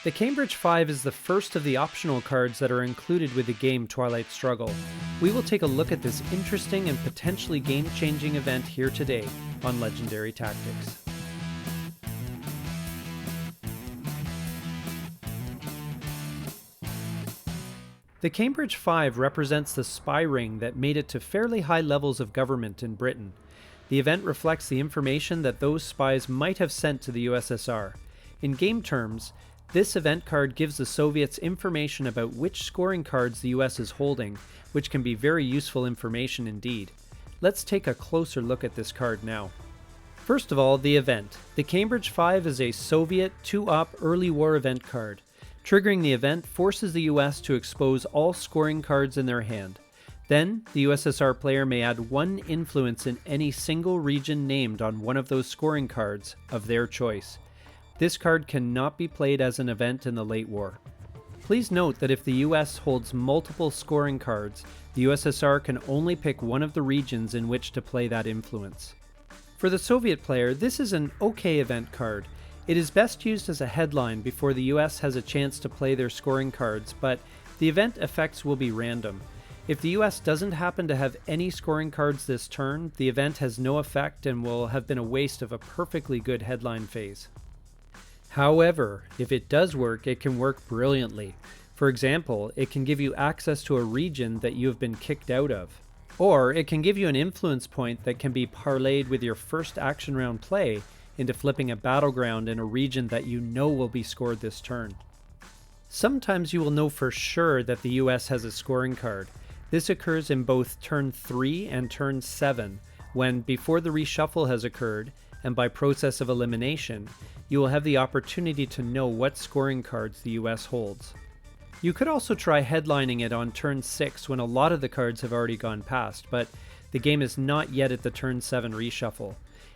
The Cambridge 5 is the first of the optional cards that are included with the game Twilight Struggle. We will take a look at this interesting and potentially game-changing event here today on Legendary Tactics. The Cambridge 5 represents the spy ring that made it to fairly high levels of government in Britain. The event reflects the information that those spies might have sent to the USSR. In game terms, this event card gives the Soviets information about which scoring cards the US is holding, which can be very useful information indeed. Let's take a closer look at this card now. First of all, the event. The Cambridge 5 is a Soviet 2-op early war event card. Triggering the event forces the US to expose all scoring cards in their hand. Then, the USSR player may add one influence in any single region named on one of those scoring cards of their choice. This card cannot be played as an event in the late war. Please note that if the US holds multiple scoring cards, the USSR can only pick one of the regions in which to play that influence. For the Soviet player, this is an okay event card. It is best used as a headline before the US has a chance to play their scoring cards, but the event effects will be random. If the US doesn't happen to have any scoring cards this turn, the event has no effect and will have been a waste of a perfectly good headline phase. However, if it does work, it can work brilliantly. For example, it can give you access to a region that you have been kicked out of. Or it can give you an influence point that can be parlayed with your first action round play into flipping a battleground in a region that you know will be scored this turn. Sometimes you will know for sure that the US has a scoring card. This occurs in both turn 3 and turn 7, when before the reshuffle has occurred, and by process of elimination, you will have the opportunity to know what scoring cards the US holds. You could also try headlining it on turn 6 when a lot of the cards have already gone past, but the game is not yet at the turn 7 reshuffle.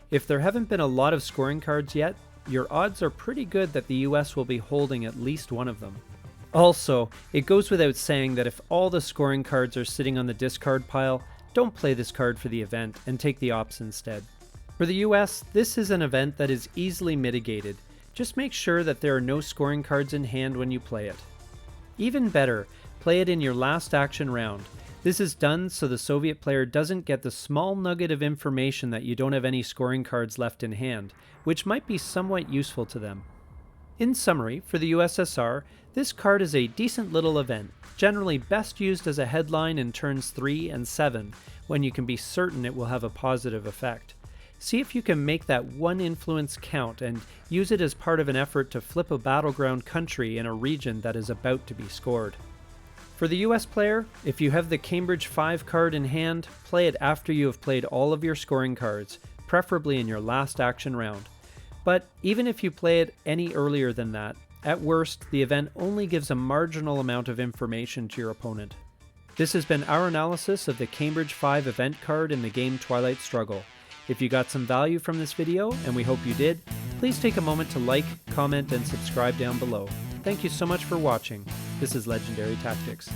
If there haven't been a lot of scoring cards yet, your odds are pretty good that the US will be holding at least one of them. Also, it goes without saying that if all the scoring cards are sitting on the discard pile, don't play this card for the event and take the ops instead. For the US, this is an event that is easily mitigated. Just make sure that there are no scoring cards in hand when you play it. Even better, play it in your last action round. This is done so the Soviet player doesn't get the small nugget of information that you don't have any scoring cards left in hand, which might be somewhat useful to them. In summary, for the USSR, this card is a decent little event, generally best used as a headline in turns 3 and 7, when you can be certain it will have a positive effect. See if you can make that one influence count and use it as part of an effort to flip a battleground country in a region that is about to be scored. For the US player, if you have the Cambridge 5 card in hand, play it after you have played all of your scoring cards, preferably in your last action round. But even if you play it any earlier than that, at worst, the event only gives a marginal amount of information to your opponent. This has been our analysis of the Cambridge 5 event card in the game Twilight Struggle. If you got some value from this video, and we hope you did, please take a moment to like, comment, and subscribe down below. Thank you so much for watching. This is Legendary Tactics.